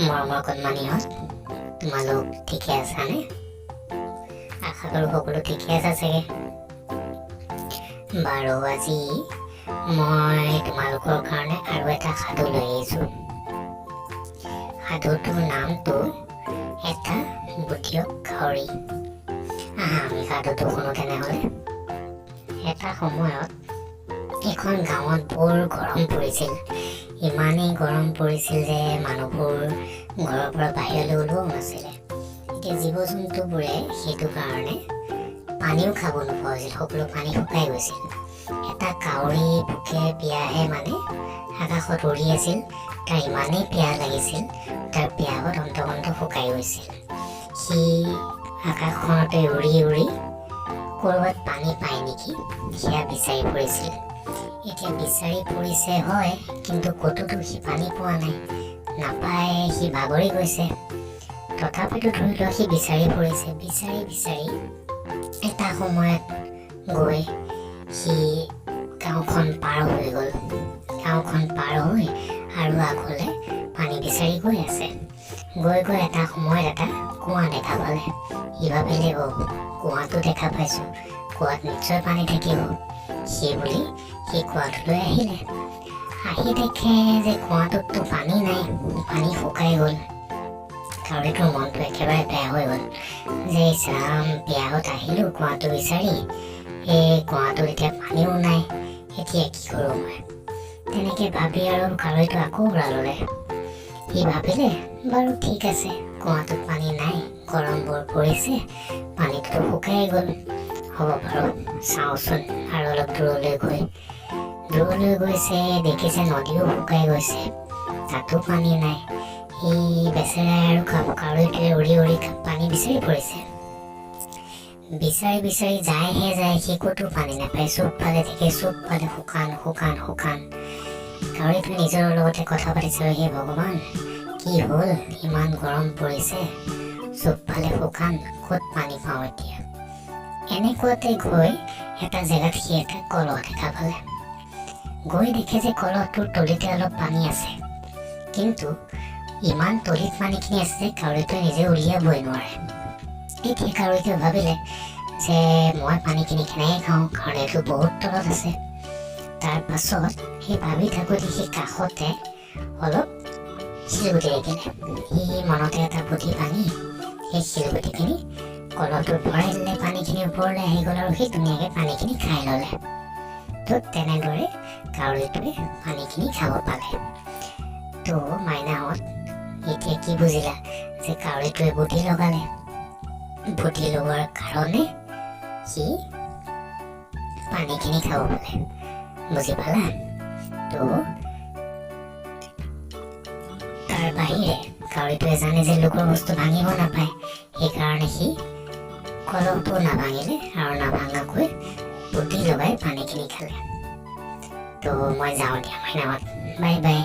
মৰমৰ কণমানিহঁত তোমালোক ঠিকে আছানে? আশা কৰোঁ সকলো ঠিকে আছে চাগে। বাৰু আজি মই তোমালোকৰ কাৰণে আৰু এটা সাধু লৈ আহিছোঁ। সাধুটোৰ নামটো এটা বুধিয়ক কাউৰী। আমি সাধুটো শুনো তেনেহ'লে। এটা সময়ত এখন গাঁৱত বৰ গৰম পৰিছিল। ইমানেই গৰম পৰিছিল যে মানুহবোৰ ঘৰৰ পৰা বাহিৰলৈ ওলোৱাও নাছিলে। এতিয়া জীৱ জন্তুবোৰে সেইটো কাৰণে পানীও খাব নোপোৱা হৈছিল। সকলো পানী শুকাই গৈছিল। এটা কাউৰী ভোকে পিয়াহে আকাশত উৰি আছিল। তাৰ ইমানেই পিয়াহ লাগিছিল, তাৰ পিয়াহত অন্তকণ্ঠ শুকাই গৈছিল। সি আকাশখনতে উৰি উৰি ক'ৰবাত পানী পায় নেকি সেয়া বিচাৰি ফুৰিছিল। এতিয়া বিচাৰি ফুৰিছে হয়, কিন্তু ক'তোতো সি পানী পোৱা নাই। নাপায়, সি ভাগৰি গৈছে। তথাপিতো ধৰি লোৱা সি বিচাৰি ফুৰিছে। বিচাৰি বিচাৰি এটা সময়ত গৈ সি গাঁওখন পাৰ হৈ গ'ল। গাঁওখন পাৰ হৈ আৰু আগলৈ পানী বিচাৰি গৈ আছে। গৈ গৈ এটা সময়ত এটা কুঁৱা দেখা পালে। সি ভাবিলে, কুঁৱাটো দেখা পাইছোঁ, কুঁৱাত নিশ্চয় পানী থাকিব। সেই বুলি সি কুঁৱাটোলৈ আহিলে। আহি দেখে যে কুঁৱাটোততো পানী নাই, পানী শুকাই গ'ল। কাউৰীটোৰ মনটো একেবাৰে বেয়া হৈ গ'ল যে ইছৰাম, পিয়াহত আহিলোঁ কুঁৱাটো বিচাৰি, এই কুঁৱাটোত এতিয়া পানীও নাই, এতিয়া কি কৰোঁ মই? তেনেকৈ ভাবি আৰু কাউৰীটো আকৌ উৰা ল'লে। সি ভাবিলে, বাৰু ঠিক আছে, কুঁৱাটোত পানী নাই, গৰম বৰ পৰিছে, পানীটো শুকাই গ'ল, হ'ব বাৰু, চাওঁচোন। আৰু অলপ দূৰলৈ গৈছে, দেখিছে নদীও শুকাই গৈছে, তাতো পানী নাই। সি বেচেৰাই আৰু কাউৰীটোৱে উৰি উৰি পানী বিচাৰি ফুৰিছে। বিচাৰি বিচাৰি যায়হে যায়, সি ক'তো পানী নাপায়। চবফালে দেখে, চবফালে শুকান শুকান শুকান। কাউৰীটোৱে নিজৰ লগতে কথা পাতিছে, হে ভগৱান, কি হ'ল? ইমান গৰম পৰিছে, চবফালে শুকান, ক'ত পানী পাওঁ এতিয়া? এনেকুৱাতে গৈ এটা জেগাত সি এটা কলহ দেখা পালে। গৈ দেখে যে কলহটোৰ তলিতে অলপ পানী আছে, কিন্তু ইমান তলিত পানীখিনি আছে যে কাউৰীটোৱে নিজে উলিয়াবই নোৱাৰে। এতিয়া কাউৰীটোৱে ভাবিলে যে মই পানীখিনি কেনেকৈ খাওঁ, কাৰণ এইটো বহুত তলত আছে। তাৰ পাছত সেই ভাবি থাকোঁতে সি কাষতে অলপ শিলগুটি দেখিলে। সি মনতে এটা বুদ্ধি ভাঙি সেই শিলগুটিখিনি কলহটোত ভৰাই দিলে। পানীখিনি ওপৰলৈ আহি গ'ল আৰু সি ধুনীয়াকৈ পানীখিনি খাই ল'লে। তো তেনেদৰে কাউৰীটোৱে পানীখিনি খাব পালে। তো মাইনাহঁত, এতিয়া কি বুজিলা যে কাউৰীটোৱে বুদ্ধি লগালে? বুদ্ধি লগোৱাৰ কাৰণে সি পানীখিনি খাব পালে। বুজি পালা? তো তাৰ বাহিৰে কাউৰীটোৱে জানে যে লোকৰ বস্তু ভাঙিব নাপায়, সেইকাৰণে সি কলহটো নাভাঙিলে আৰু নাভাঙাকৈ বুদ্ধি লগাই পানীখিনি খালে। তো মই যাওঁ দিয়া মাইনাহঁত, বাই বাই।